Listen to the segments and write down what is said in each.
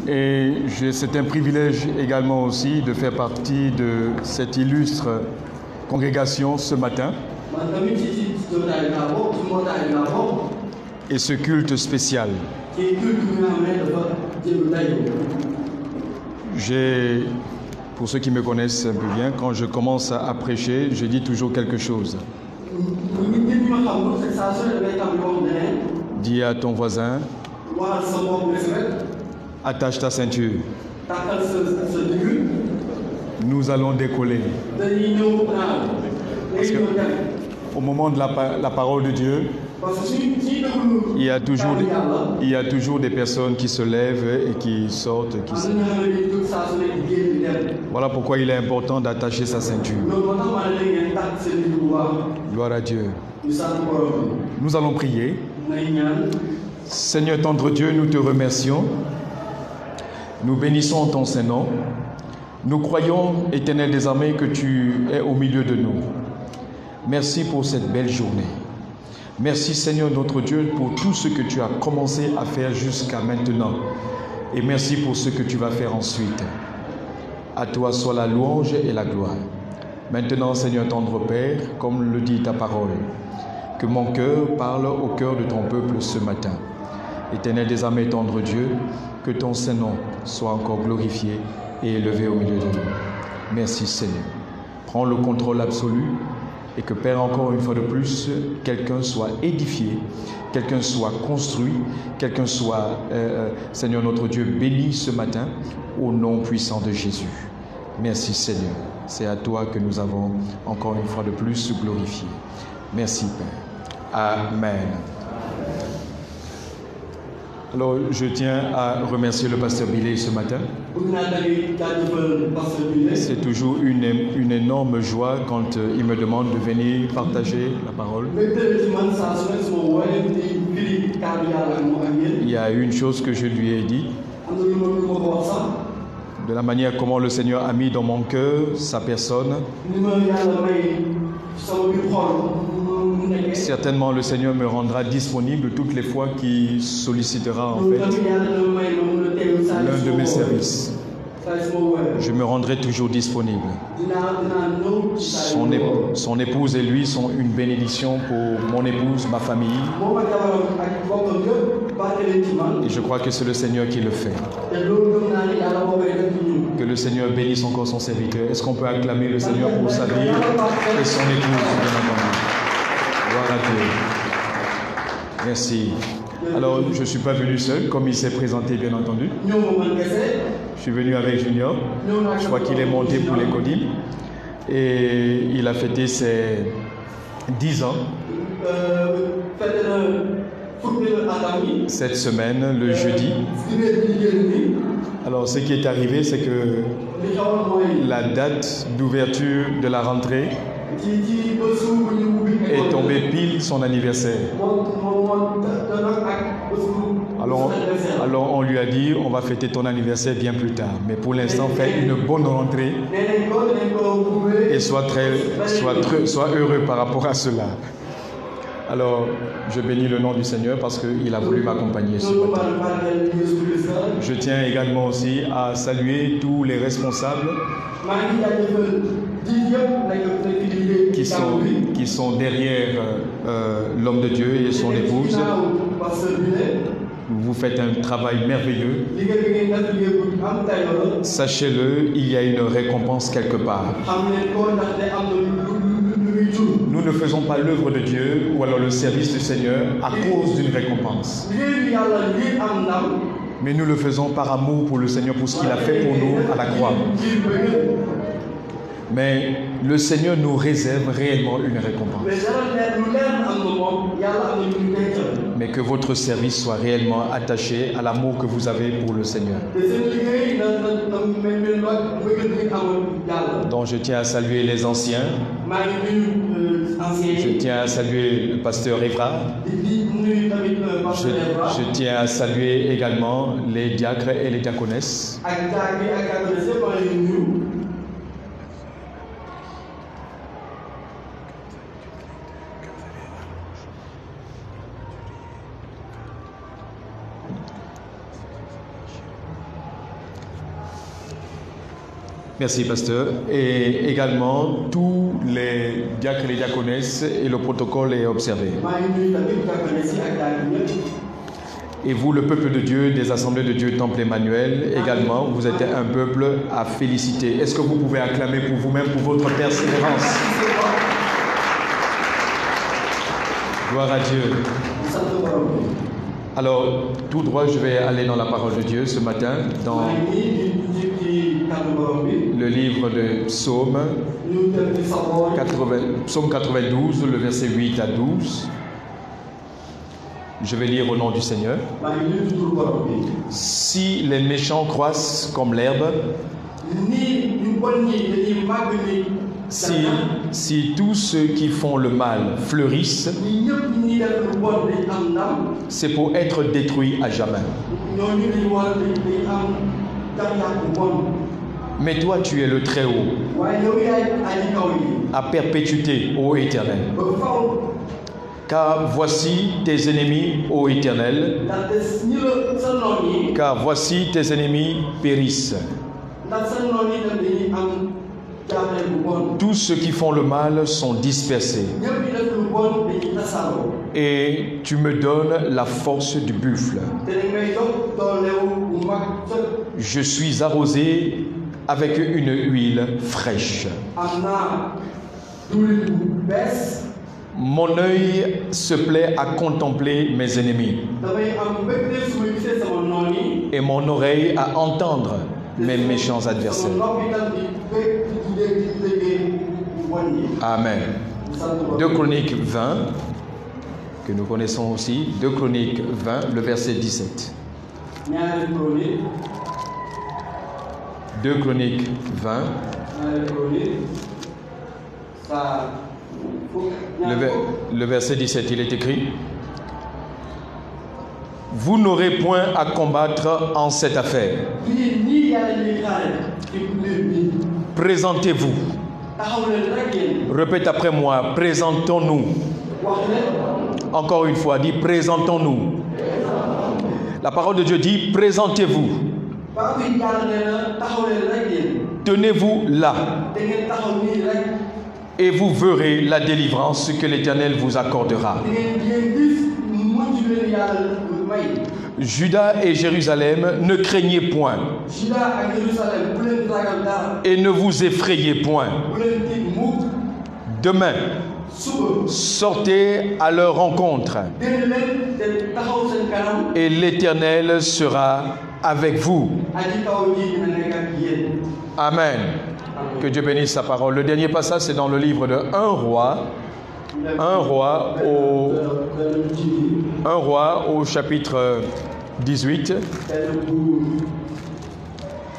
Et c'est un privilège également aussi de faire partie de cette illustre congrégation ce matin. Et ce culte spécial. Pour ceux qui me connaissent un peu bien, quand je commence à prêcher, je dis toujours quelque chose. Dis à ton voisin, attache ta ceinture. Nous allons décoller. Parce que au moment de la parole de Dieu, il y a toujours des personnes qui se lèvent et qui sortent. Voilà pourquoi il est important d'attacher sa ceinture. Gloire à Dieu. Nous allons prier. Seigneur tendre Dieu, nous te remercions. Nous bénissons ton Saint-Nom. Nous croyons, Éternel des armées, que tu es au milieu de nous. Merci pour cette belle journée. Merci Seigneur notre Dieu pour tout ce que tu as commencé à faire jusqu'à maintenant. Et merci pour ce que tu vas faire ensuite. À toi soit la louange et la gloire. Maintenant Seigneur tendre Père, comme le dit ta parole, que mon cœur parle au cœur de ton peuple ce matin. Éternel des armées tendre Dieu, que ton Saint-Nom soit encore glorifié et élevé au milieu de nous. Merci Seigneur. Prends le contrôle absolu et que Père, encore une fois de plus, quelqu'un soit édifié, quelqu'un soit construit, quelqu'un soit, Seigneur notre Dieu, béni ce matin au nom puissant de Jésus. Merci Seigneur. C'est à toi que nous avons encore une fois de plus glorifié. Merci Père. Amen. Alors, je tiens à remercier le pasteur Billet ce matin. C'est toujours une énorme joie quand il me demande de venir partager la parole. Il y a une chose que je lui ai dit. De la manière comment le Seigneur a mis dans mon cœur sa personne. Certainement le Seigneur me rendra disponible toutes les fois qu'il sollicitera en fait l'un de mes services. Je me rendrai toujours disponible. Son épouse et lui sont une bénédiction pour mon épouse, ma famille. Et je crois que c'est le Seigneur qui le fait. Que le Seigneur bénisse encore son serviteur. Est-ce qu'on peut acclamer le Seigneur pour sa vie et son épouse, bien entendu. Gloire à Dieu. Merci. Alors, je ne suis pas venu seul, comme il s'est présenté, bien entendu. Je suis venu avec Junior. Je crois qu'il est monté pour les Codimes. Et il a fêté ses 10 ans. Cette semaine, le jeudi. Alors, ce qui est arrivé, c'est que la date d'ouverture de la rentrée est tombée pile son anniversaire. Alors on lui a dit, on va fêter ton anniversaire bien plus tard. Mais pour l'instant, fais une bonne rentrée et sois heureux par rapport à cela. Alors, je bénis le nom du Seigneur parce qu'il a voulu m'accompagner ce matin. Je tiens également aussi à saluer tous les responsables qui sont derrière l'homme de Dieu et son épouse. Vous faites un travail merveilleux. Sachez-le, il y a une récompense quelque part. Nous ne faisons pas l'œuvre de Dieu ou alors le service du Seigneur à cause d'une récompense. Mais nous le faisons par amour pour le Seigneur, pour ce qu'il a fait pour nous à la croix. Mais le Seigneur nous réserve réellement une récompense. Mais que votre service soit réellement attaché à l'amour que vous avez pour le Seigneur. Donc je tiens à saluer les anciens. Je tiens à saluer le pasteur Evra. Je tiens à saluer également les diacres et les diaconesses. Merci, pasteur. Et également, tous les diacres et les diaconesses et le protocole est observé. Et vous, le peuple de Dieu, des assemblées de Dieu, Temple Emmanuel, également, vous êtes un peuple à féliciter. Est-ce que vous pouvez acclamer pour vous-même, pour votre persévérance? Gloire à Dieu. Alors, tout droit, je vais aller dans la parole de Dieu ce matin, dans le livre de Psaume, Psaume 92, le verset 8 à 12. Je vais lire au nom du Seigneur. Si les méchants croissent comme l'herbe, si tous ceux qui font le mal fleurissent, c'est pour être détruits à jamais. Mais toi, tu es le Très-Haut, à perpétuité, ô Éternel. Car voici tes ennemis, ô Éternel, car voici tes ennemis périssent. Tous ceux qui font le mal sont dispersés. Et tu me donnes la force du buffle. Je suis arrosé avec une huile fraîche. Mon œil se plaît à contempler mes ennemis. Et mon oreille à entendre mes méchants adversaires. Amen. 2 Chroniques 20, que nous connaissons aussi. 2 Chroniques 20, le verset 17. 2 Chroniques 20. Le verset 17, il est écrit: vous n'aurez point à combattre en cette affaire. Présentez-vous. Répète après moi, présentons-nous. Encore une fois, dis présentons-nous. La parole de Dieu dit présentez-vous. Tenez-vous là. Et vous verrez la délivrance que l'Éternel vous accordera. Juda et Jérusalem, ne craignez point. Et ne vous effrayez point. Demain, sortez à leur rencontre. Et l'Éternel sera avec vous. Amen. Que Dieu bénisse sa parole. Le dernier passage, c'est dans le livre de 1 roi au chapitre 18.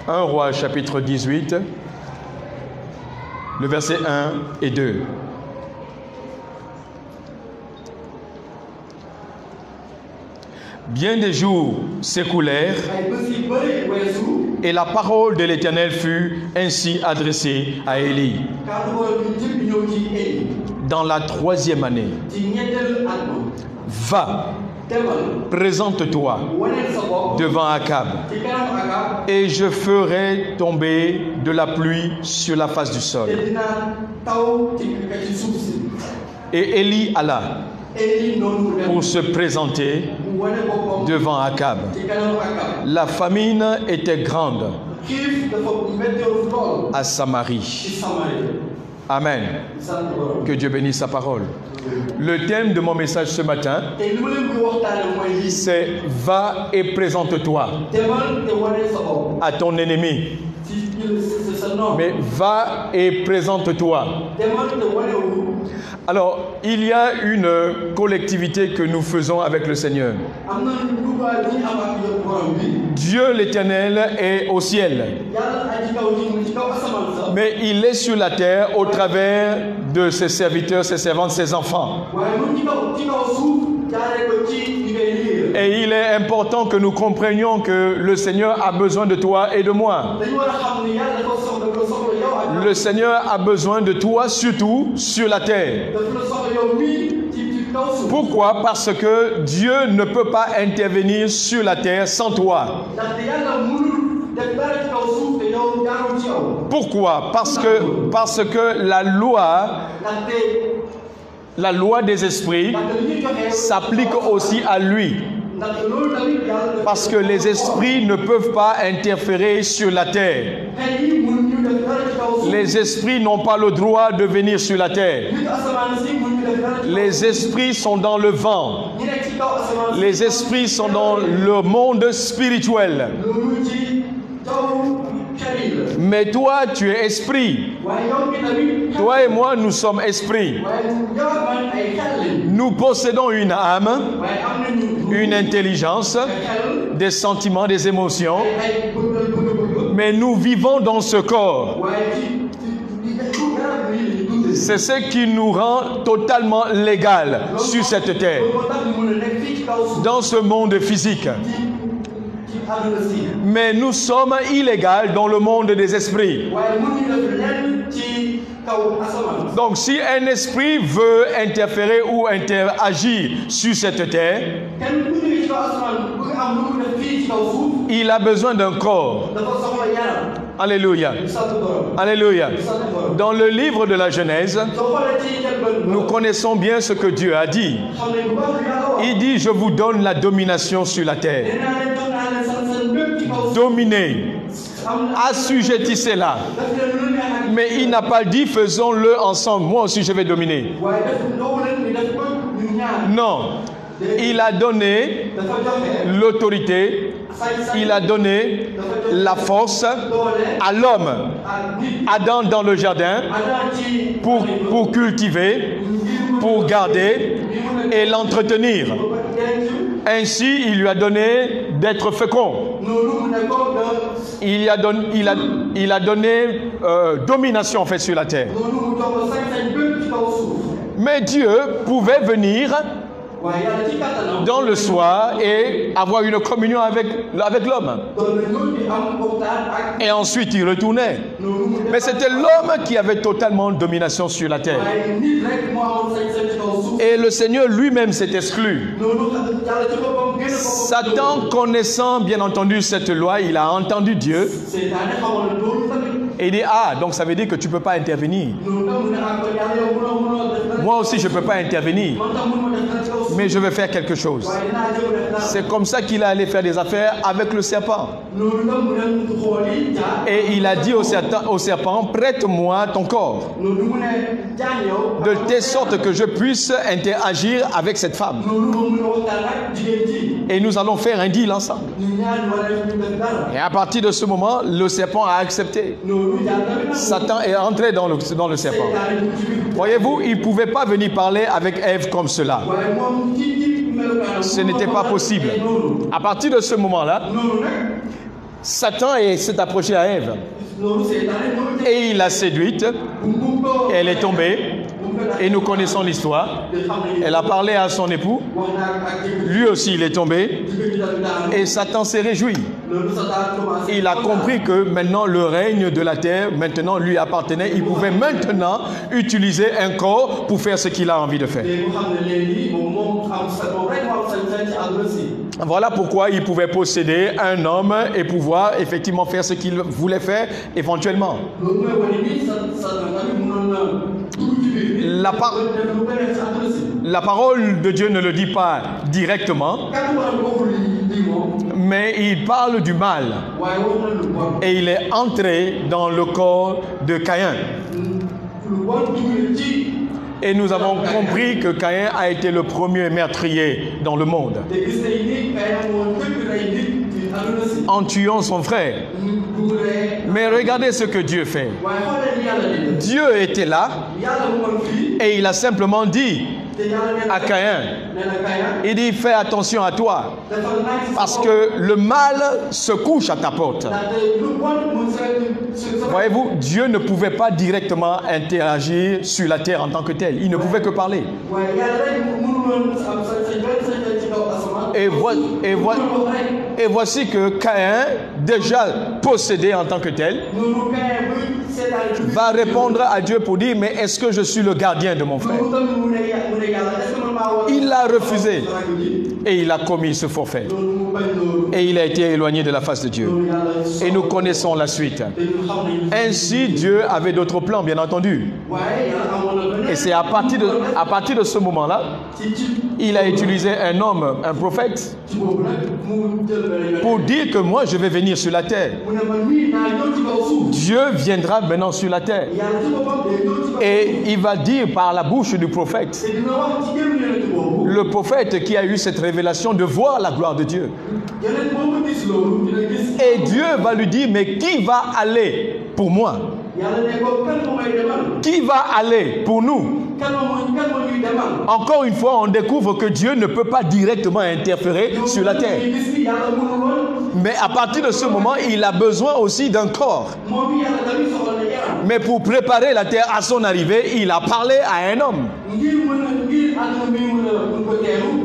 1 roi chapitre 18, le verset 1 et 2. Bien des jours s'écoulèrent et la parole de l'Éternel fut ainsi adressée à Élie. Dans la 3e année, va, présente-toi devant Akab, et je ferai tomber de la pluie sur la face du sol. Et Élie alla pour se présenter devant Akab. La famine était grande à Samarie. Amen. Que Dieu bénisse sa parole. Le thème de mon message ce matin, c'est « Va et présente-toi à ton ennemi ». Mais va et présente-toi. Alors, il y a une collectivité que nous faisons avec le Seigneur. Dieu l'Éternel est au ciel. Mais il est sur la terre au travers de ses serviteurs, ses servantes, ses enfants. Et il est important que nous comprenions que le Seigneur a besoin de toi et de moi. Le Seigneur a besoin de toi surtout sur la terre. Pourquoi? Parce que Dieu ne peut pas intervenir sur la terre sans toi. Pourquoi? Parce que la loi des esprits s'applique aussi à lui. Parce que les esprits ne peuvent pas interférer sur la terre. Les esprits n'ont pas le droit de venir sur la terre. Les esprits sont dans le vent. Les esprits sont dans le monde spirituel. Mais toi, tu es esprit. Toi et moi, nous sommes esprits. Nous possédons une âme, une intelligence, des sentiments, des émotions. Mais nous vivons dans ce corps. C'est ce qui nous rend totalement légal sur cette terre, dans ce monde physique. Mais nous sommes illégaux dans le monde des esprits. Donc si un esprit veut interférer ou interagir sur cette terre, il a besoin d'un corps. Alléluia. Alléluia. Dans le livre de la Genèse, nous connaissons bien ce que Dieu a dit. Il dit, je vous donne la domination sur la terre. Dominez. Assujettissez-la. Mais il n'a pas dit, faisons-le ensemble. Moi aussi, je vais dominer. Non. Il a donné l'autorité, il a donné la force à l'homme, Adam dans le jardin, pour cultiver, pour garder et l'entretenir. Ainsi, il lui a donné d'être fécond. Il a donné domination en fait sur la terre. Mais Dieu pouvait venir dans le soir et avoir une communion avec l'homme. Et ensuite il retournait. Mais c'était l'homme qui avait totalement domination sur la terre. Et le Seigneur lui-même s'est exclu. Satan, connaissant bien entendu cette loi, il a entendu Dieu. Et il dit, ah, donc ça veut dire que tu ne peux pas intervenir. Moi aussi, je ne peux pas intervenir. Mais je vais faire quelque chose. C'est comme ça qu'il est allé faire des affaires avec le serpent. Et il a dit au serpent, prête-moi ton corps. De telle sorte que je puisse interagir avec cette femme. Et nous allons faire un deal ensemble. Et à partir de ce moment, le serpent a accepté. Satan est entré dans le serpent. Voyez-vous, il ne pouvait pas venir parler avec Ève comme cela. Ce n'était pas possible. À partir de ce moment-là, Satan s'est approché à Ève. Et il l'a séduite. Elle est tombée. Et nous connaissons l'histoire. Elle a parlé à son époux. Lui aussi, il est tombé. Et Satan s'est réjoui. Il a compris que maintenant, le règne de la terre, maintenant, lui appartenait. Il pouvait maintenant utiliser un corps pour faire ce qu'il a envie de faire. Voilà pourquoi il pouvait posséder un homme et pouvoir effectivement faire ce qu'il voulait faire éventuellement. La parole de Dieu ne le dit pas directement, mais il parle du mal. Et il est entré dans le corps de Caïn. Et nous avons compris que Caïn a été le premier meurtrier dans le monde, en tuant son frère. Mais regardez ce que Dieu fait. Dieu était là et il a simplement dit à Caïn, il dit, fais attention à toi, parce que le mal se couche à ta porte. Voyez-vous, Dieu ne pouvait pas directement interagir sur la terre en tant que tel. Il ne pouvait que parler. Et voici que Caïn, déjà possédé en tant que tel, va répondre à Dieu pour dire, mais est-ce que je suis le gardien de mon frère? Il l'a refusé et il a commis ce forfait. et il a été éloigné de la face de Dieu. Et nous connaissons la suite. Ainsi, Dieu avait d'autres plans, bien entendu. Et c'est à partir de ce moment-là, il a utilisé un homme, un prophète, pour dire que moi, je vais venir sur la terre. Dieu viendra maintenant sur la terre. Et il va dire par la bouche du prophète, le prophète qui a eu cette révélation de voir la gloire de Dieu. Et Dieu va lui dire, mais qui va aller pour moi? Qui va aller pour nous? Encore une fois, on découvre que Dieu ne peut pas directement interférer sur la terre. Mais à partir de ce moment, il a besoin aussi d'un corps. Mais pour préparer la terre à son arrivée, il a parlé à un homme.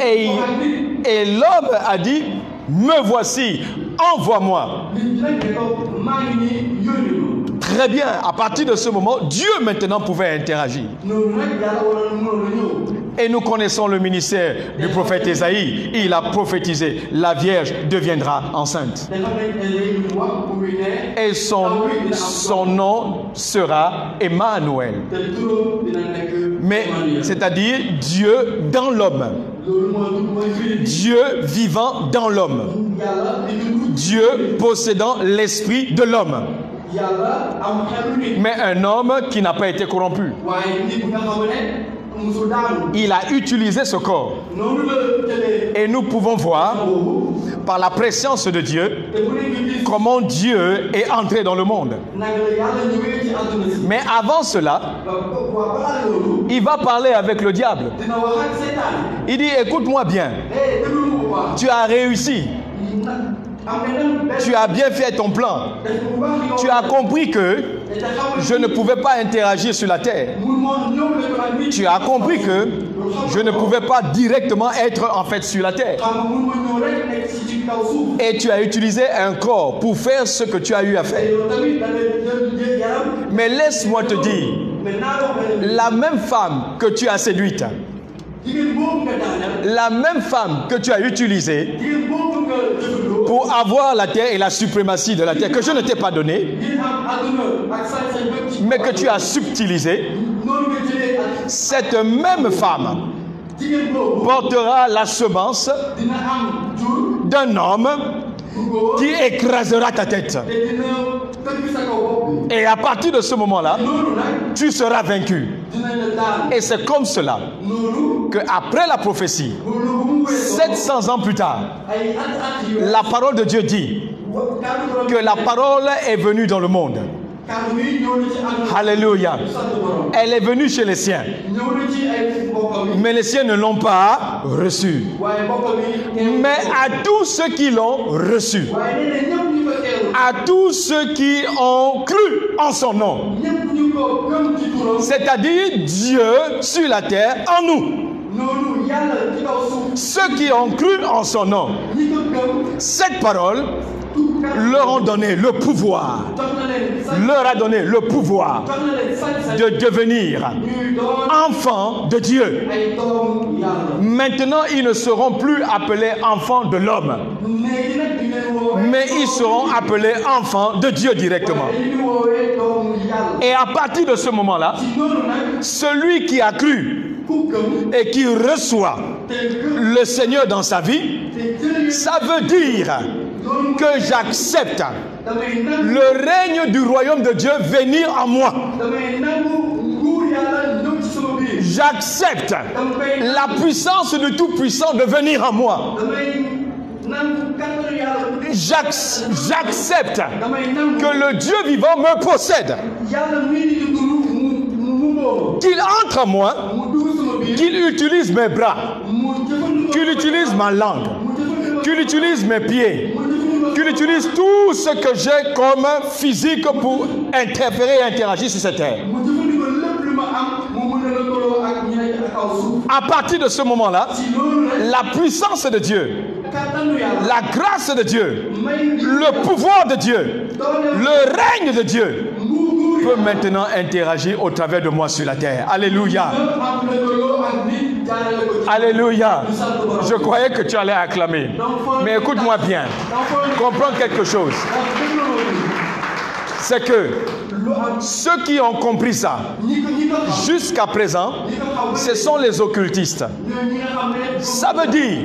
Et l'homme a dit, me voici, envoie-moi. Très bien, à partir de ce moment, Dieu maintenant pouvait interagir. Et nous connaissons le ministère du prophète Ésaïe. Il a prophétisé, la Vierge deviendra enceinte. Et son nom sera Emmanuel. Mais c'est-à-dire Dieu dans l'homme. Dieu vivant dans l'homme. Dieu possédant l'esprit de l'homme. Mais un homme qui n'a pas été corrompu. Il a utilisé ce corps. Et nous pouvons voir par la présence de Dieu comment Dieu est entré dans le monde. Mais avant cela, il va parler avec le diable. Il dit, écoute-moi bien, tu as réussi. Tu as bien fait ton plan. Tu as compris que je ne pouvais pas interagir sur la terre. Tu as compris que je ne pouvais pas directement être en fait sur la terre. Et tu as utilisé un corps pour faire ce que tu as eu à faire. Mais laisse-moi te dire, la même femme que tu as séduite, la même femme que tu as utilisée pour avoir la terre et la suprématie de la terre que je ne t'ai pas donnée, mais que tu as subtilisée, cette même femme portera la semence d'un homme qui écrasera ta tête. Et à partir de ce moment-là, tu seras vaincu. Et c'est comme cela qu'après la prophétie, 700 ans plus tard, la parole de Dieu dit que la parole est venue dans le monde. Alléluia. Elle est venue chez les siens. Mais les siens ne l'ont pas reçue. Mais à tous ceux qui l'ont reçue, à tous ceux qui ont cru en son nom, c'est-à-dire Dieu sur la terre en nous. Ceux qui ont cru en son nom, cette parole leur ont donné le pouvoir, leur a donné le pouvoir de devenir enfants de Dieu. Maintenant, ils ne seront plus appelés enfants de l'homme, mais ils seront appelés enfants de Dieu directement. Et à partir de ce moment-là, celui qui a cru et qui reçoit le Seigneur dans sa vie, ça veut dire que j'accepte le règne du royaume de Dieu venir en moi. J'accepte la puissance du Tout-Puissant de venir en moi. J'accepte que le Dieu vivant me possède. Qu'il entre en moi, qu'il utilise mes bras, qu'il utilise ma langue, qu'il utilise mes pieds, qu'il utilise tout ce que j'ai comme physique pour interférer et interagir sur cette terre. À partir de ce moment-là, la puissance de Dieu, la grâce de Dieu, le pouvoir de Dieu, le règne de Dieu peut maintenant interagir au travers de moi sur la terre. Alléluia. Alléluia. Je croyais que tu allais acclamer. Mais écoute-moi bien. Comprends quelque chose. C'est que ceux qui ont compris ça, jusqu'à présent, ce sont les occultistes. Ça veut dire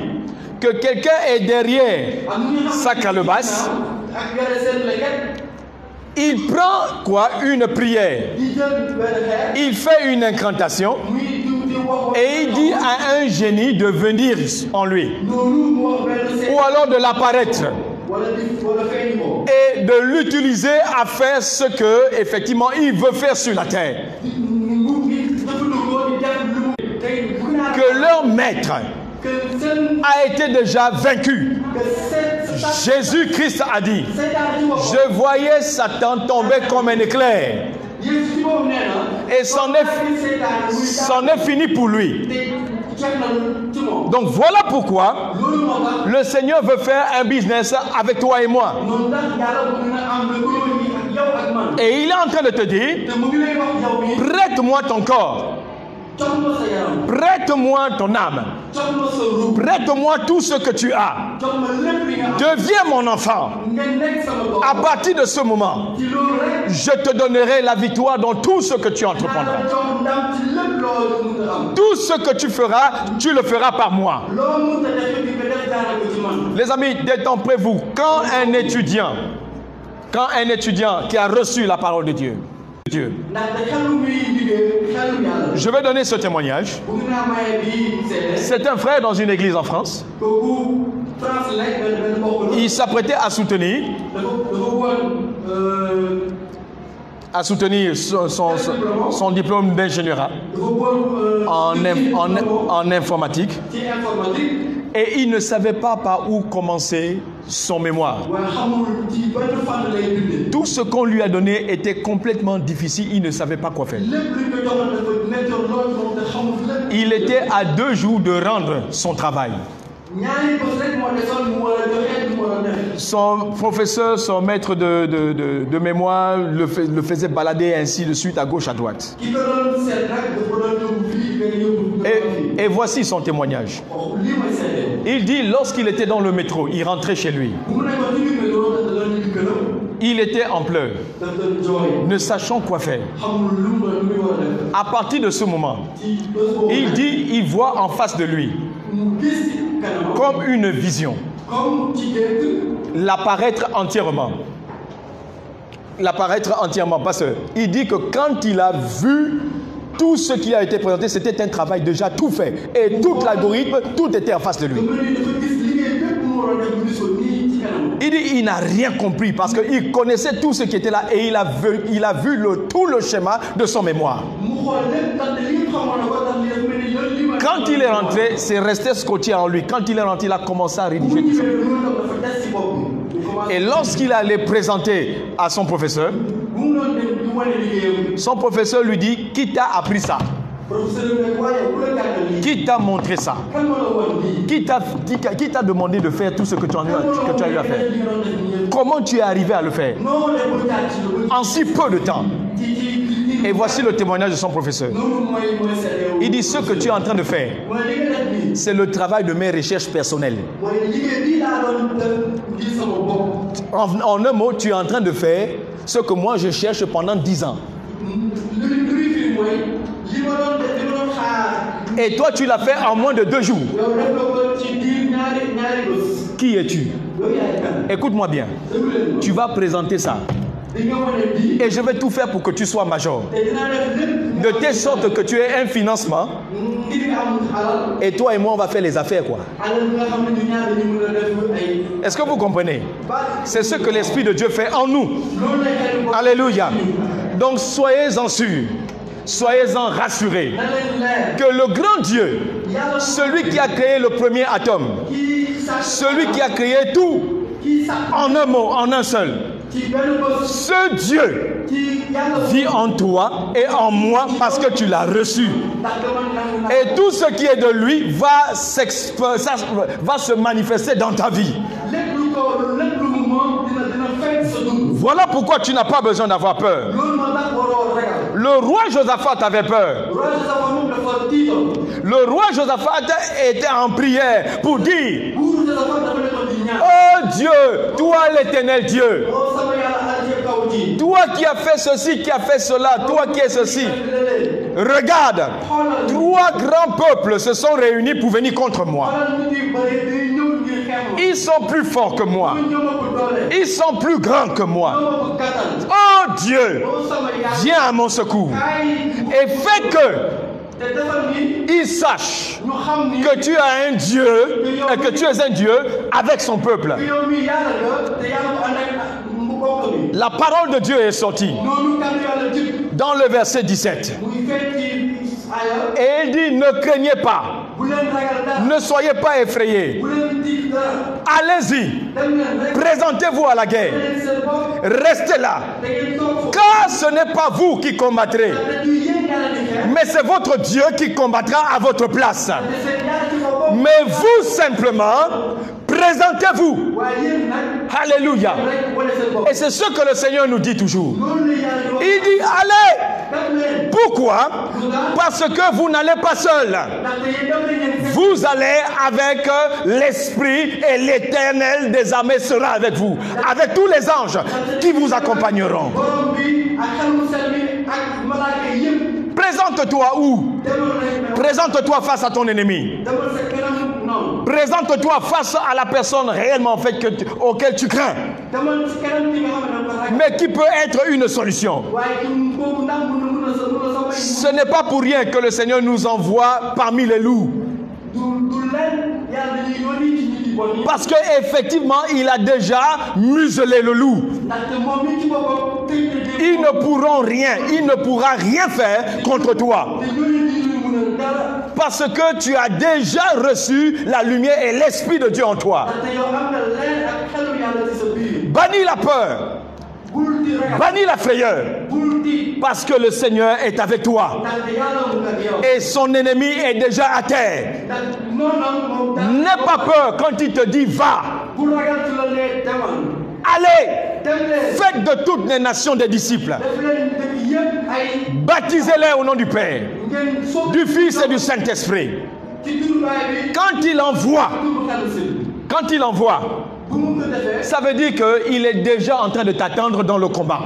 que quelqu'un est derrière sa calebasse. Il prend quoi? Une prière. Il fait une incantation. Et il dit à un génie de venir en lui. Ou alors de l'apparaître. Et de l'utiliser à faire ce que, effectivement, il veut faire sur la terre. Que leur maître a été déjà vaincu. Jésus-Christ a dit, je voyais Satan tomber comme un éclair. Et c'en est fini pour lui. Donc voilà pourquoi le Seigneur veut faire un business avec toi et moi. Et il est en train de te dire, prête-moi ton corps. Prête-moi ton âme. Prête-moi tout ce que tu as. Deviens mon enfant. À partir de ce moment, je te donnerai la victoire dans tout ce que tu entreprendras. Tout ce que tu feras, tu le feras par moi. Les amis, détemprez-vous. Quand un étudiant qui a reçu la parole de Dieu, je vais donner ce témoignage. C'est un frère dans une église en France. Il s'apprêtait à soutenir son diplôme d'ingénieur en informatique. Et il ne savait pas par où commencer son mémoire. Tout ce qu'on lui a donné était complètement difficile. Il ne savait pas quoi faire. Il était à 2 jours de rendre son travail. Son professeur, son maître de mémoire le faisait balader ainsi de suite à gauche, à droite. Et voici son témoignage. Il dit, lorsqu'il était dans le métro, il rentrait chez lui. Il était en pleurs, ne sachant quoi faire. À partir de ce moment, il dit, il voit en face de lui, comme une vision, l'apparaître entièrement. Parce qu'il dit que quand il a vu tout ce qui a été présenté, c'était un travail déjà tout fait. Et tout l'algorithme, tout était en face de lui. Il dit il n'a rien compris parce qu'il connaissait tout ce qui était là et il a vu tout le schéma de son mémoire. Quand il est rentré, c'est resté scotché en lui. Quand il est rentré, il a commencé à rédiger tout ça. Et lorsqu'il allait présenter à son professeur lui dit, qui t'a appris ça? Qui t'a montré ça? Qui t'a demandé de faire tout ce que tu as eu à faire? Comment tu es arrivé à le faire en si peu de temps? Et voici le témoignage de son professeur. Il dit, ce que tu es en train de faire, c'est le travail de mes recherches personnelles. En un mot, tu es en train de faire ce que moi je cherche pendant 10 ans. Et toi, tu l'as fait en moins de 2 jours. Qui es-tu? Écoute-moi bien. Tu vas présenter ça. Et je vais tout faire pour que tu sois major. De telle sorte que tu aies un financement. Et toi et moi, on va faire les affaires, quoi. Est-ce que vous comprenez? C'est ce que l'Esprit de Dieu fait en nous. Alléluia. Donc, soyez-en sûrs. Soyez-en rassurés. Que le grand Dieu, celui qui a créé le premier atome, celui qui a créé tout, en un mot, en un seul, ce Dieu vit en toi et en moi parce que tu l'as reçu. Et tout ce qui est de lui va se manifester dans ta vie. Voilà pourquoi tu n'as pas besoin d'avoir peur. Le roi Josaphat avait peur. Le roi Josaphat était en prière pour dire: oh Dieu, toi l'Éternel Dieu, toi qui as fait ceci, qui as fait cela, toi qui es ceci. Regarde, 3 grands peuples se sont réunis pour venir contre moi. Ils sont plus forts que moi. Ils sont plus grands que moi. Oh Dieu, viens à mon secours et fais que ils sachent que tu as un Dieu et que tu es un Dieu avec son peuple. La parole de Dieu est sortie dans le verset 17. Et il dit: ne craignez pas, ne soyez pas effrayés. Allez-y, présentez-vous à la guerre. Restez là, car ce n'est pas vous qui combattrez, mais c'est votre Dieu qui combattra à votre place. Mais vous simplement, présentez-vous. Alléluia. Et c'est ce que le Seigneur nous dit toujours. Il dit: allez. Pourquoi? Parce que vous n'allez pas seul. Vous allez avec l'Esprit, et l'Éternel des armées sera avec vous, avec tous les anges qui vous accompagneront. Présente-toi où? Présente-toi face à ton ennemi. Présente-toi face à la personne réellement en fait auquel tu crains, mais qui peut être une solution. Ce n'est pas pour rien que le Seigneur nous envoie parmi les loups. Parce qu'effectivement, il a déjà muselé le loup. Ils ne pourront rien, il ne pourra rien faire contre toi. Parce que tu as déjà reçu la lumière et l'Esprit de Dieu en toi. Bannis la peur. Bannis la frayeur. Parce que le Seigneur est avec toi. Et son ennemi est déjà à terre. N'aie pas peur quand il te dit va. Allez, faites de toutes les nations des disciples. Baptisez-les au nom du Père, du Fils et du Saint-Esprit. Quand il envoie, ça veut dire qu'il est déjà en train de t'attendre dans le combat.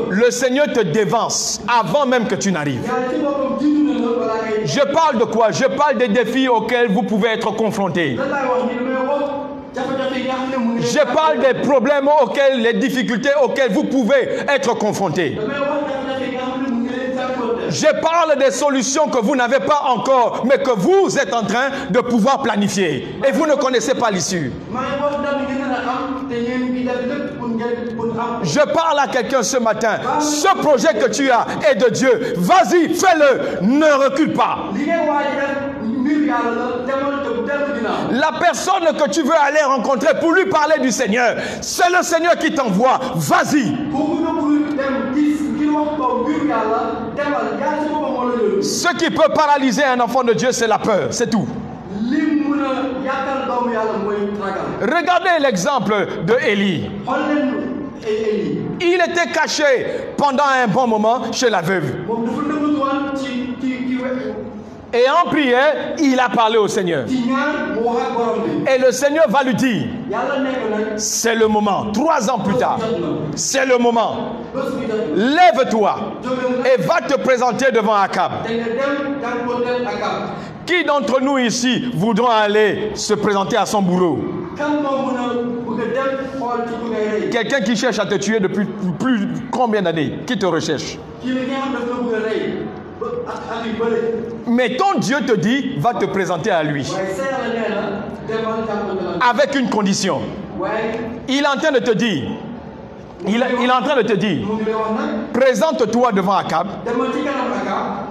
Le Seigneur te dévance avant même que tu n'arrives. Je parle de quoi? Je parle des défis auxquels vous pouvez être confrontés. Je parle des problèmes auxquels, les difficultés auxquelles vous pouvez être confrontés. Je parle des solutions que vous n'avez pas encore, mais que vous êtes en train de pouvoir planifier. Et vous ne connaissez pas l'issue. Je parle à quelqu'un ce matin. Ce projet que tu as est de Dieu. Vas-y, fais-le. Ne recule pas. La personne que tu veux aller rencontrer pour lui parler du Seigneur, c'est le Seigneur qui t'envoie. Vas-y. Ce qui peut paralyser un enfant de Dieu, c'est la peur, c'est tout. Regardez l'exemple de Élie. Il était caché pendant un bon moment chez la veuve. Et en prière, il a parlé au Seigneur. Et le Seigneur va lui dire, c'est le moment. 3 ans plus tard, c'est le moment. Lève-toi et va te présenter devant Akab. Qui d'entre nous ici voudront aller se présenter à son bourreau? Quelqu'un qui cherche à te tuer depuis plus combien d'années? Qui te recherche? Mais ton Dieu te dit, va te présenter à lui. Avec une condition. Il est en train de te dire, présente-toi devant Akab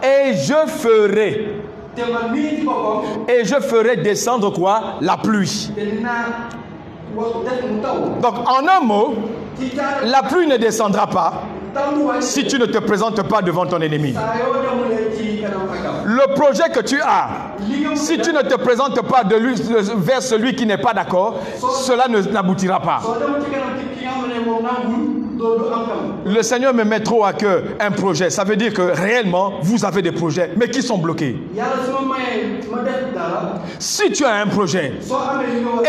et je ferai descendre quoi? La pluie. Donc en un mot, la pluie ne descendra pas si tu ne te présentes pas devant ton ennemi. Le projet que tu as, si tu ne te présentes pas vers celui qui n'est pas d'accord, cela n'aboutira pas. Le Seigneur me met trop à cœur un projet. Ça veut dire que réellement, vous avez des projets, mais qui sont bloqués. Si tu as un projet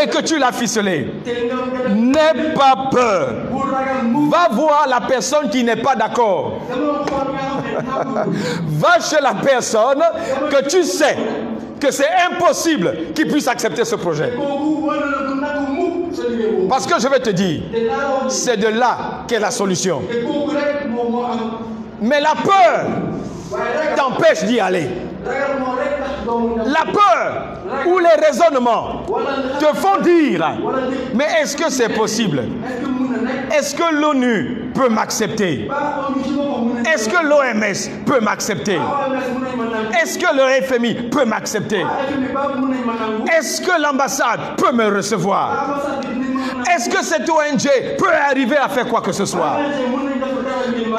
et que tu l'as ficelé, n'aie pas peur. Va voir la personne qui n'est pas d'accord. Va chez la personne que tu sais que c'est impossible qu'il puisse accepter ce projet. Parce que je vais te dire, c'est de là qu'est la solution. Mais la peur t'empêche d'y aller. La peur ou les raisonnements te font dire, mais est-ce que c'est possible? Est-ce que l'ONU peut m'accepter? Est-ce que l'OMS peut m'accepter? Est-ce que le FMI peut m'accepter? Est-ce que l'ambassade peut me recevoir? Est-ce que cette ONG peut arriver à faire quoi que ce soit?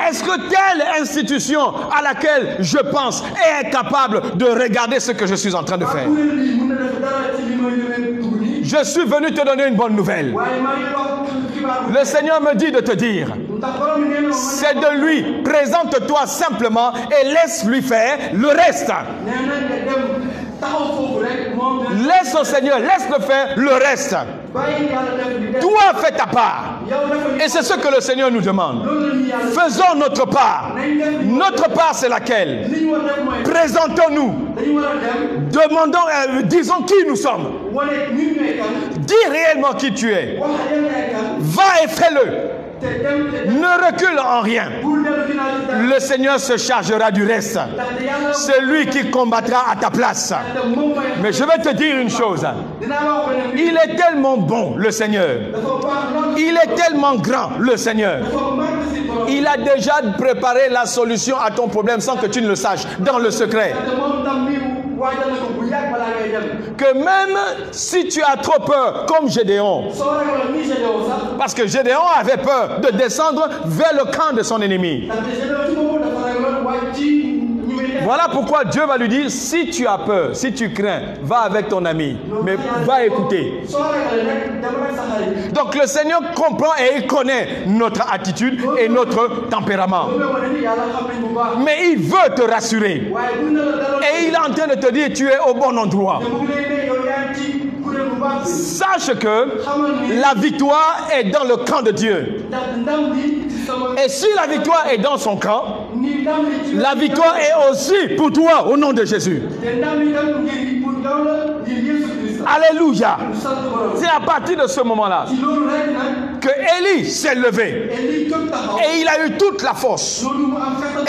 Est-ce que telle institution à laquelle je pense est capable de regarder ce que je suis en train de faire? Je suis venu te donner une bonne nouvelle. Le Seigneur me dit de te dire, c'est de lui. Présente-toi simplement et laisse-lui faire le reste. Laisse au Seigneur, laisse-le faire le reste. Toi, fais ta part. Et c'est ce que le Seigneur nous demande. Faisons notre part. Notre part, c'est laquelle? Présentons-nous. Demandons, disons qui nous sommes. Dis réellement qui tu es. Va et fais-le. Ne recule en rien. Le Seigneur se chargera du reste. C'est lui qui combattra à ta place. Mais je vais te dire une chose. Il est tellement bon, le Seigneur. Il est tellement grand, le Seigneur. Il a déjà préparé la solution à ton problème sans que tu ne le saches, dans le secret. Que même si tu as trop peur, comme Gédéon, parce que Gédéon avait peur de descendre vers le camp de son ennemi. Voilà pourquoi Dieu va lui dire, si tu as peur, si tu crains, va avec ton ami, mais va écouter. Donc le Seigneur comprend et il connaît notre attitude et notre tempérament. Mais il veut te rassurer. Et il est en train de te dire, tu es au bon endroit. Sache que la victoire est dans le camp de Dieu. Et si la victoire est dans son camp, la victoire est aussi pour toi au nom de Jésus. Alléluia. C'est à partir de ce moment-là que Élie s'est levé. Et il a eu toute la force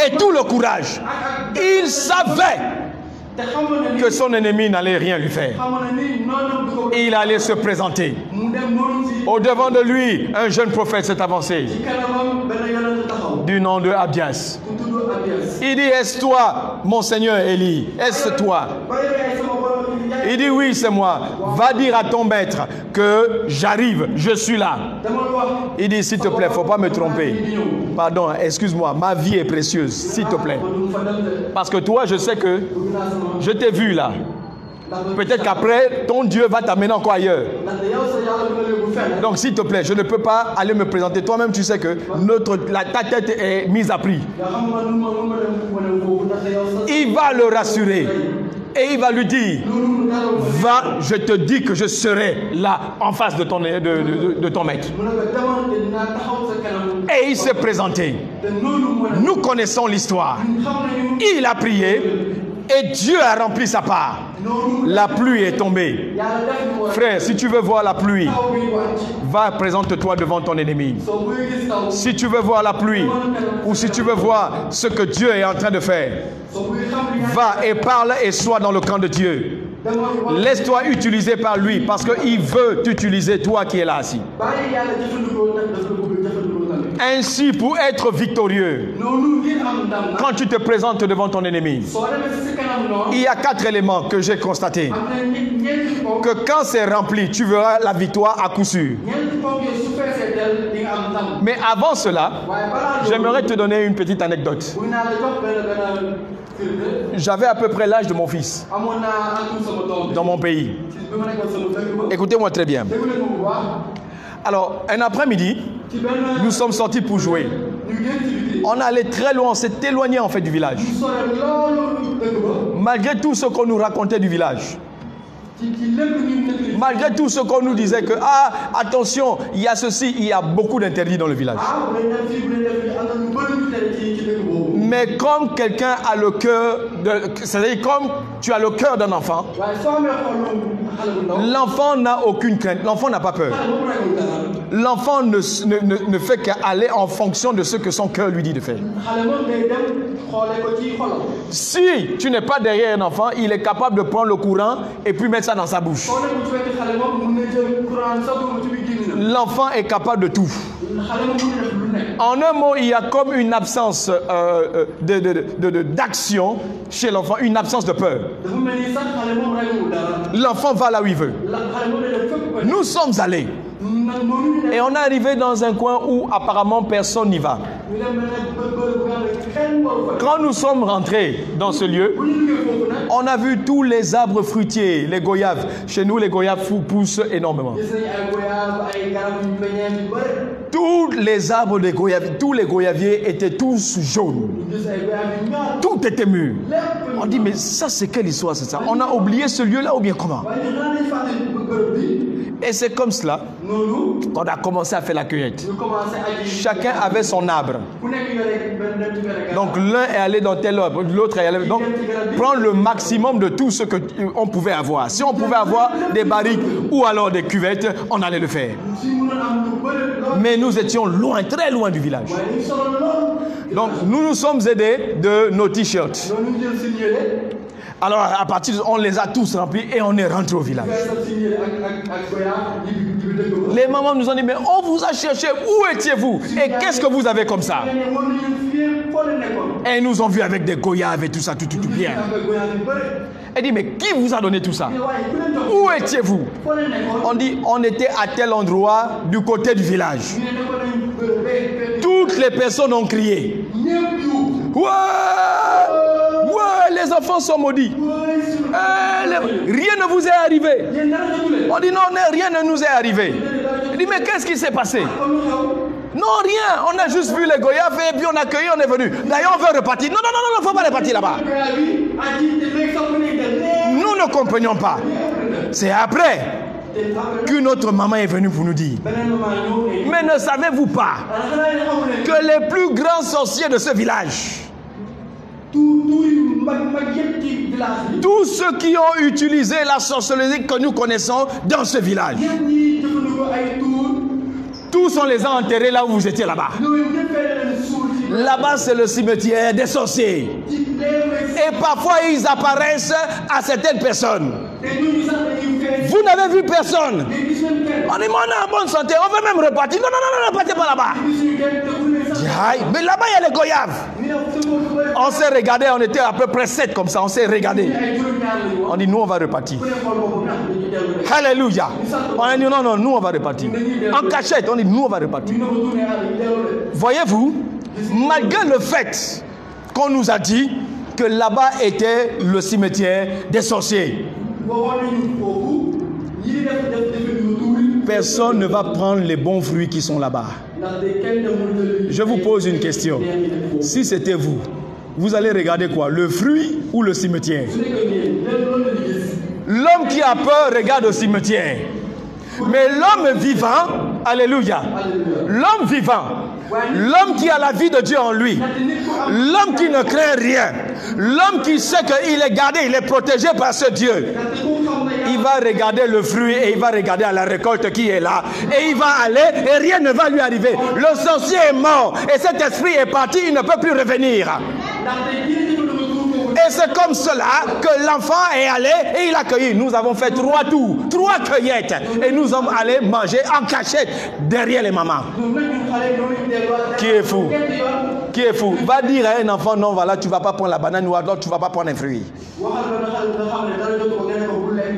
et tout le courage. Il savait que son ennemi n'allait rien lui faire. Et il allait se présenter. Au-devant de lui, un jeune prophète s'est avancé du nom de Abdias. Il dit, est-ce toi, mon Seigneur Élie? Est-ce toi? Il dit, oui, c'est moi. Va dire à ton maître que j'arrive, je suis là. Il dit, s'il te plaît, il ne faut pas me tromper. Pardon, excuse-moi, ma vie est précieuse, s'il te plaît. Parce que toi, je sais que je t'ai vu là. Peut-être qu'après, ton Dieu va t'amener encore ailleurs. Donc, s'il te plaît, je ne peux pas aller me présenter. Toi-même, tu sais que ta tête est mise à prix. Il va le rassurer. Et il va lui dire, va, je te dis que je serai là en face de ton maître. Et il s'est présenté. Nous connaissons l'histoire. Il a prié et Dieu a rempli sa part. La pluie est tombée. Frère, si tu veux voir la pluie, va, présente-toi devant ton ennemi. Si tu veux voir la pluie, ou si tu veux voir ce que Dieu est en train de faire, va et parle et sois dans le camp de Dieu. Laisse-toi utiliser par lui, parce qu'il veut t'utiliser, toi qui es là assis. Ainsi, pour être victorieux, quand tu te présentes devant ton ennemi, il y a 4 éléments que j'ai constatés. Que quand c'est rempli, tu verras la victoire à coup sûr. Mais avant cela, j'aimerais te donner une petite anecdote. J'avais à peu près l'âge de mon fils dans mon pays. Écoutez-moi très bien. Alors, un après-midi, nous sommes sortis pour jouer. On allait très loin, on s'est éloigné en fait du village. Malgré tout ce qu'on nous racontait du village. Malgré tout ce qu'on nous disait que, ah, attention, il y a ceci, il y a beaucoup d'interdits dans le village. Mais comme quelqu'un a le cœur, c'est-à-dire comme tu as le cœur d'un enfant, l'enfant n'a aucune crainte, l'enfant n'a pas peur. L'enfant ne fait qu'aller en fonction de ce que son cœur lui dit de faire. Si tu n'es pas derrière un enfant, il est capable de prendre le courant et puis mettre ça dans sa bouche. L'enfant est capable de tout. En un mot, il y a comme une absence d'action chez l'enfant, une absence de peur. L'enfant va là où il veut. Nous sommes allés. Et on est arrivé dans un coin où apparemment personne n'y va. Quand nous sommes rentrés dans ce lieu, on a vu tous les arbres fruitiers, les goyaves. Chez nous, les goyaves poussent énormément. Tous les arbres de goyaves, tous les goyaviers étaient tous jaunes. Tout était mûr. On dit, mais ça, c'est quelle histoire, c'est ça? On a oublié ce lieu-là ou bien comment? Et c'est comme cela qu'on a commencé à faire la cueillette. Chacun avait son arbre. Donc l'un est allé dans tel arbre, l'autre est allé. Donc prendre le maximum de tout ce qu'on pouvait avoir. Si on pouvait avoir des barriques ou alors des cuvettes, on allait le faire. Mais nous étions loin, très loin du village. Donc nous nous sommes aidés de nos t-shirts. Alors, à partir de on les a tous remplis et on est rentré au village. Les mamans nous ont dit, mais on vous a cherché, où étiez-vous? Et qu'est-ce que vous avez comme ça? Et ils nous ont vus avec des goyaves et tout ça, tout bien. Elle dit, mais qui vous a donné tout ça? Où étiez-vous? On dit, on était à tel endroit du côté du village. Toutes les personnes ont crié. Ouais! Ouais, les enfants sont maudits. Rien ne vous est arrivé. On dit non, rien ne nous est arrivé. Il dit, mais qu'est-ce qui s'est passé? Non, rien. On a juste vu les goyaves et puis on a cueilli, on est venu. D'ailleurs, on veut repartir. Non, non, non, non, il ne faut pas repartir là-bas. Nous ne comprenions pas. C'est après qu'une autre maman est venue pour nous dire, mais ne savez-vous pas que les plus grands sorciers de ce village, tous ceux qui ont utilisé la sorcellerie que nous connaissons dans ce village, tous on les a enterrés là où vous étiez là-bas. Là-bas, c'est le cimetière des sorciers. Et parfois, ils apparaissent à certaines personnes. Vous n'avez vu personne. On dit, mais on est en bonne santé, on veut même repartir. Non, non, non, ne partez pas là-bas. Mais là-bas, il y a les goyaves. On s'est regardé, on était à peu près 7 comme ça, on s'est regardé. On dit, nous, on va repartir. Alléluia. On a dit, non, non, nous, on va repartir. En cachette, on dit, nous, on va repartir. Voyez-vous, malgré le fait qu'on nous a dit que là-bas était le cimetière des sorciers, personne ne va prendre les bons fruits qui sont là-bas. Je vous pose une question. Si c'était vous, vous allez regarder quoi? Le fruit ou le cimetière? L'homme qui a peur regarde au cimetière. Mais l'homme vivant, alléluia, l'homme vivant, l'homme qui a la vie de Dieu en lui, l'homme qui ne craint rien, l'homme qui sait qu'il est gardé, il est protégé par ce Dieu, il va regarder le fruit et il va regarder à la récolte qui est là. Et il va aller et rien ne va lui arriver. Le sorcier est mort et cet esprit est parti, il ne peut plus revenir. Et c'est comme cela que l'enfant est allé et il a cueilli. Nous avons fait 3 tours, 3 cueillettes. Et nous sommes allés manger en cachette derrière les mamans. Qui est fou? Qui est fou? Va dire à un enfant, non, voilà, tu ne vas pas prendre la banane ou alors tu ne vas pas prendre un fruit.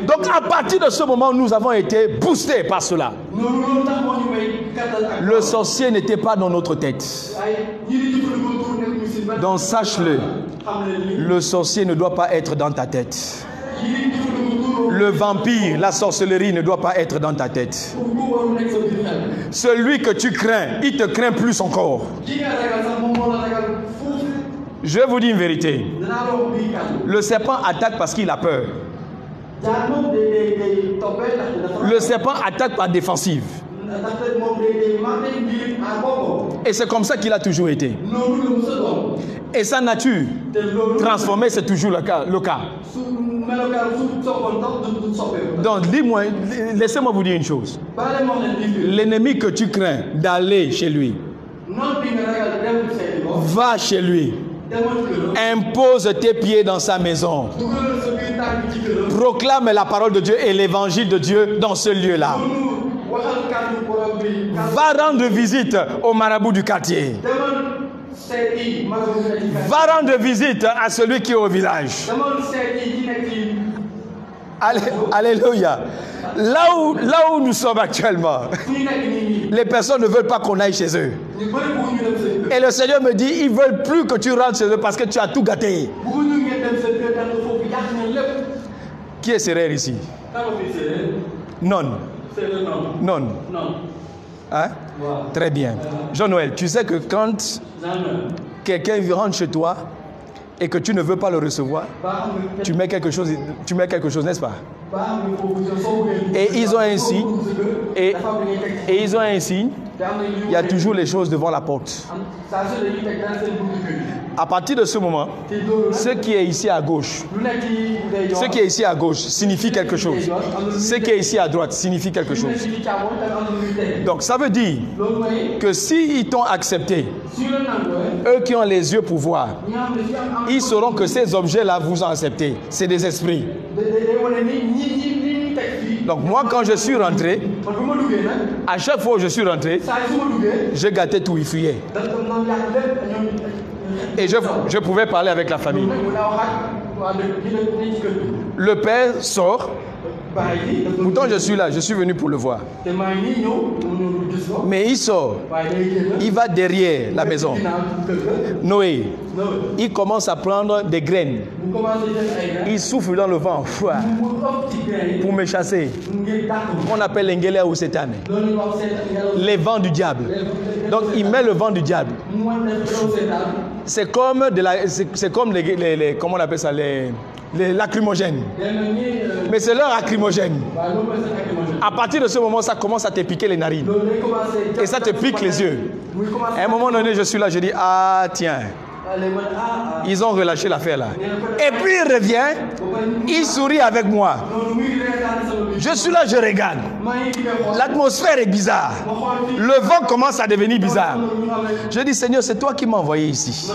Donc à partir de ce moment, nous avons été boostés par cela. Le sorcier n'était pas dans notre tête. Donc sache-le, le sorcier ne doit pas être dans ta tête. Le vampire, la sorcellerie ne doit pas être dans ta tête. Celui que tu crains, il te craint plus encore. Je vous dis une vérité. Le serpent attaque parce qu'il a peur. Le serpent attaque par défensive. Et c'est comme ça qu'il a toujours été. Et sa nature transformée, c'est toujours le cas. Donc, dis-moi, laissez-moi vous dire une chose. L'ennemi que tu crains d'aller chez lui, va chez lui. Impose tes pieds dans sa maison. Proclame la parole de Dieu et l'évangile de Dieu dans ce lieu-là. Va rendre visite au marabout du quartier. Va rendre visite à celui qui est au village. Alléluia. Là où nous sommes actuellement, les personnes ne veulent pas qu'on aille chez eux. Et le Seigneur me dit, ils ne veulent plus que tu rentres chez eux parce que tu as tout gâté. Qui est sérieux ici? Non. Non. Hein? Très bien. Jean-Noël, tu sais que quand quelqu'un rentre chez toi et que tu ne veux pas le recevoir, tu mets quelque chose, n'est-ce pas? Et ils ont ainsi, il y a toujours les choses devant la porte. À partir de ce moment, ce qui est ici à gauche, signifie quelque chose. Ce qui est ici à droite signifie quelque chose. Donc ça veut dire que s'ils t'ont accepté, eux qui ont les yeux pour voir, ils sauront que ces objets-là vous ont accepté. C'est des esprits. Donc moi, quand je suis rentré, à chaque fois où je suis rentré, je gâtais tout, ils fuyaient. Et je pouvais parler avec la famille. Le père sort. Pourtant je suis là, je suis venu pour le voir. Mais il sort. Il va derrière la maison. Noé, il commence à prendre des graines. Il souffle dans le vent pour me chasser. On appelle l'Engela ou Satan. Les vents du diable. Donc il met le vent du diable. C'est comme les comment on appelle ça, les lacrymogènes. Mais c'est leur lacrymogène. À partir de ce moment, ça commence à te piquer les narines. Et ça te pique les yeux. À un moment donné, je suis là, je dis, ah tiens, ils ont relâché l'affaire là. Et puis il revient, il sourit avec moi. Je suis là, je regarde. L'atmosphère est bizarre. Le vent commence à devenir bizarre. Je dis, Seigneur, c'est toi qui m'as envoyé ici.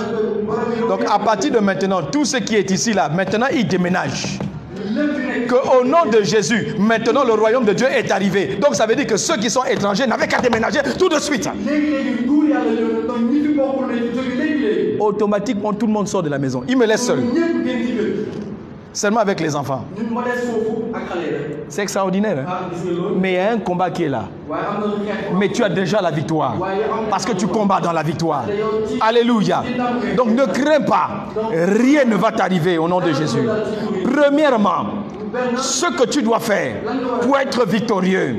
Donc à partir de maintenant, tout ce qui est ici là, maintenant il déménage. Qu'au nom de Jésus, maintenant le royaume de Dieu est arrivé. Donc ça veut dire que ceux qui sont étrangers n'avaient qu'à déménager tout de suite. Automatiquement, tout le monde sort de la maison. Il me laisse seul. Seulement avec les enfants. C'est extraordinaire. Hein? Mais il y a un combat qui est là. Mais tu as déjà la victoire. Parce que tu combats dans la victoire. Alléluia. Donc ne crains pas. Rien ne va t'arriver au nom de Jésus. Premièrement, ce que tu dois faire pour être victorieux,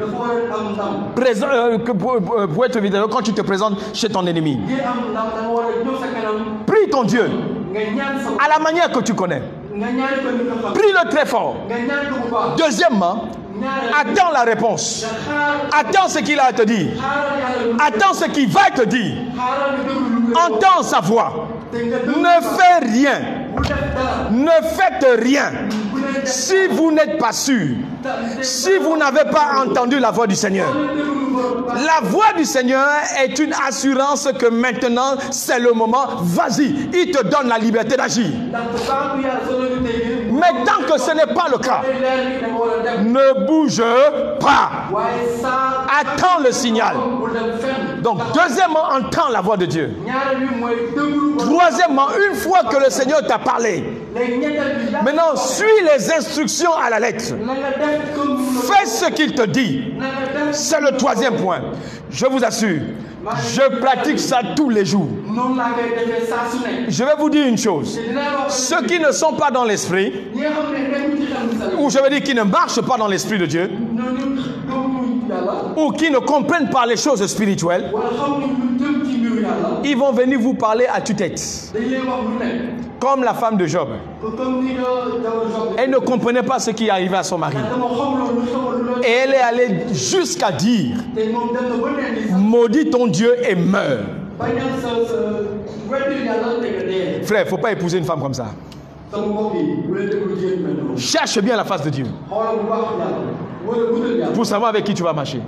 pour être victorieux quand tu te présentes chez ton ennemi, prie ton Dieu à la manière que tu connais. Prie-le très fort. Deuxièmement, attends la réponse. Attends ce qu'il a à te dire. Attends ce qu'il va te dire. Entends sa voix. Ne fais rien. Ne faites rien. Si vous n'êtes pas sûr, si vous n'avez pas entendu la voix du Seigneur, la voix du Seigneur est une assurance que maintenant c'est le moment. Vas-y, il te donne la liberté d'agir. Mais tant que ce n'est pas le cas, ne bouge pas. Attends le signal. Donc deuxièmement, entends la voix de Dieu. Troisièmement, une fois que le Seigneur t'a parlé, maintenant suis les instructions à la lettre. Fais ce qu'il te dit. C'est le troisième point. Je vous assure, Je pratique ça tous les jours. Je vais vous dire une chose. Ceux qui ne sont pas dans l'esprit, ou je veux dire qui ne marchent pas dans l'esprit de Dieu, ou qui ne comprennent pas les choses spirituelles, ils vont venir vous parler à tue-tête. Comme la femme de Job. Elle ne comprenait pas ce qui arrivait à son mari. Et elle est allée jusqu'à dire: maudit ton Dieu et meurs. Frère, il ne faut pas épouser une femme comme ça. Cherche bien la face de Dieu pour savoir avec qui tu vas marcher.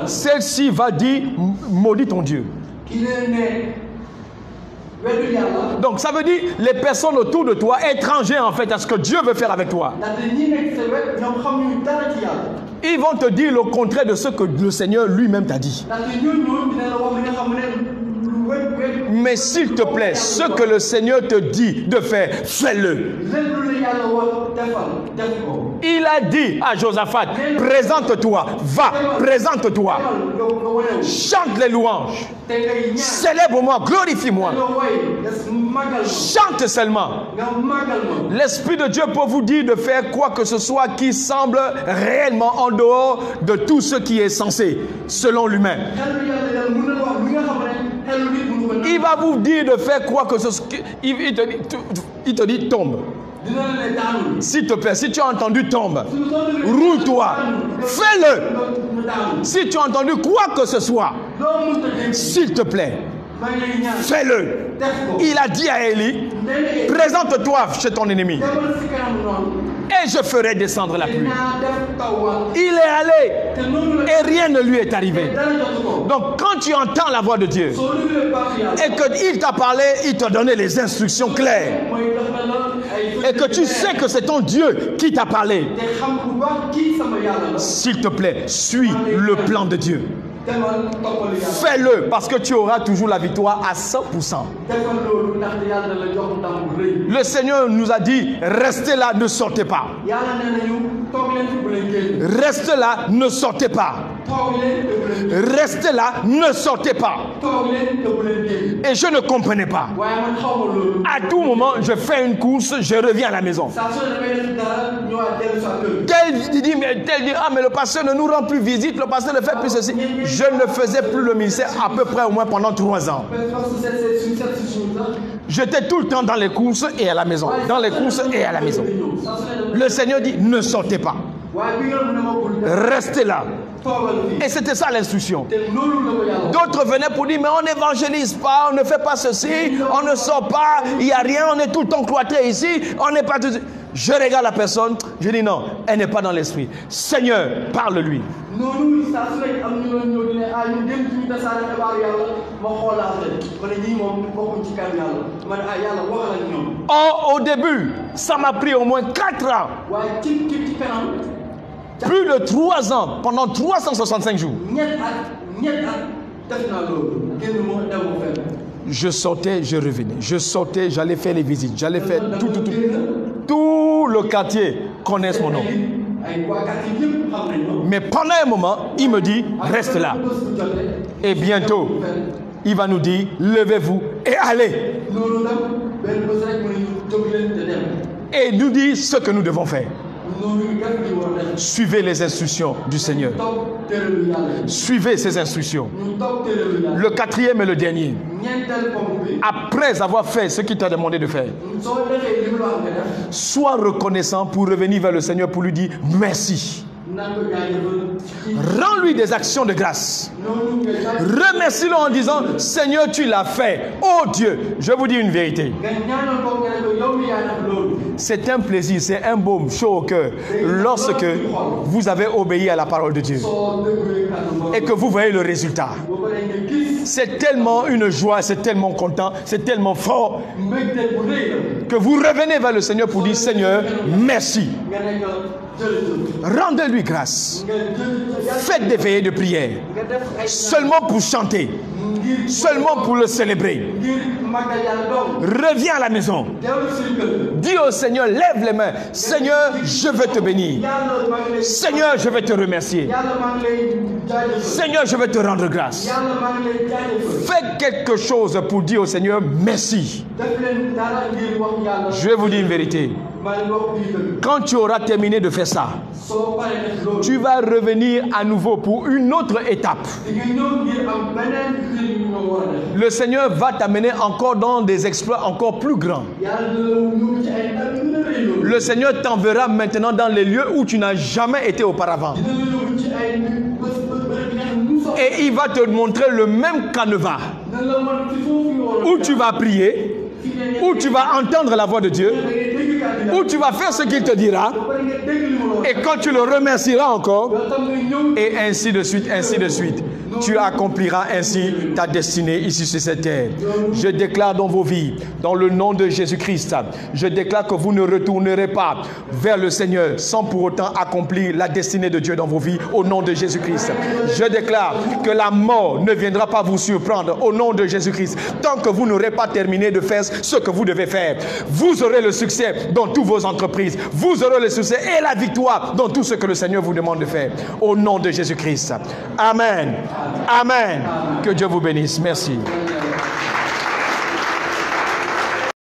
Celle-ci va dire: maudit ton Dieu. Donc ça veut dire les personnes autour de toi, étrangers en fait à ce que Dieu veut faire avec toi, ils vont te dire le contraire de ce que le Seigneur lui-même t'a dit. Mais s'il te plaît, ce que le Seigneur te dit de faire, fais-le. Il a dit à Josaphat: présente-toi, va, présente-toi, chante les louanges, célèbre-moi, glorifie-moi, chante seulement. L'Esprit de Dieu peut vous dire de faire quoi que ce soit qui semble réellement en dehors de tout ce qui est censé, selon l'humain. Il va vous dire de faire quoi que ce soit. Il te dit tombe. S'il te plaît, si tu as entendu tombe, roule-toi, fais-le. Si tu as entendu quoi que ce soit, s'il te plaît, fais-le. Il a dit à Élie: présente-toi chez ton ennemi et je ferai descendre la pluie. Il est allé et rien ne lui est arrivé. Donc quand tu entends la voix de Dieu et qu'il t'a parlé, il t'a donné les instructions claires et que tu sais que c'est ton Dieu qui t'a parlé, s'il te plaît, suis le plan de Dieu. Fais-le parce que tu auras toujours la victoire à 100%. Le Seigneur nous a dit: restez là, ne sortez pas. Restez là, ne sortez pas. Restez là, ne sortez pas. Et je ne comprenais pas. À tout moment, je fais une course, je reviens à la maison. Tel dit: ah, mais le pasteur ne nous rend plus visite, le pasteur ne fait plus ceci. Je ne faisais plus le ministère à peu près au moins pendant 3 ans. J'étais tout le temps dans les courses et à la maison. Dans les courses et à la maison. Le Seigneur dit: ne sortez pas. Restez là. Et c'était ça l'instruction. D'autres venaient pour dire: mais on n'évangélise pas, on ne fait pas ceci, on ne sort pas, il n'y a rien, on est tout le temps cloîtré ici, on n'est pas tout... Je regarde la personne, je dis: non, elle n'est pas dans l'esprit. Seigneur, parle-lui. Or, au début, ça m'a pris au moins 4 ans. Plus de 3 ans, pendant 365 jours. Je sortais, je revenais. Je sortais, j'allais faire les visites. J'allais faire tout. Tout le quartier connaît mon nom. Mais pendant un moment, il me dit: reste là. Et bientôt, il va nous dire: levez-vous et allez. Et nous dit ce que nous devons faire. Suivez les instructions du Seigneur. Suivez ces instructions. Le 4e et le dernier. Après avoir fait ce qu'il t'a demandé de faire, sois reconnaissant pour revenir vers le Seigneur pour lui dire merci. Rends-lui des actions de grâce. Remercie-le en disant: Seigneur, tu l'as fait. Oh Dieu, je vous dis une vérité. C'est un plaisir, c'est un baume chaud au cœur lorsque vous avez obéi à la parole de Dieu et que vous voyez le résultat. C'est tellement une joie, c'est tellement content, c'est tellement fort que vous revenez vers le Seigneur pour dire: Seigneur, merci. Rendez-lui grâce. Faites des veillées de prière seulement pour chanter. seulement pour le célébrer. Reviens à la maison. Dis au Seigneur, lève les mains. Seigneur, je veux te bénir. Seigneur, je veux te remercier. Seigneur, je veux te rendre grâce. Fais quelque chose pour dire au Seigneur merci. Je vais vous dire une vérité. Quand tu auras terminé de faire ça, tu vas revenir à nouveau pour une autre étape. Le Seigneur va t'amener encore dans des exploits encore plus grands. Le Seigneur t'enverra maintenant dans les lieux où tu n'as jamais été auparavant. Et il va te montrer le même canevas où tu vas prier, où tu vas entendre la voix de Dieu, où tu vas faire ce qu'il te dira, et quand tu le remercieras encore, et ainsi de suite, ainsi de suite. Tu accompliras ainsi ta destinée ici sur cette terre. Je déclare dans vos vies, dans le nom de Jésus-Christ, je déclare que vous ne retournerez pas vers le Seigneur sans pour autant accomplir la destinée de Dieu dans vos vies au nom de Jésus-Christ. Je déclare que la mort ne viendra pas vous surprendre au nom de Jésus-Christ tant que vous n'aurez pas terminé de faire ce que vous devez faire. Vous aurez le succès dans toutes vos entreprises. Vous aurez le succès et la victoire dans tout ce que le Seigneur vous demande de faire au nom de Jésus-Christ. Amen. Amen. Que Dieu vous bénisse. Merci.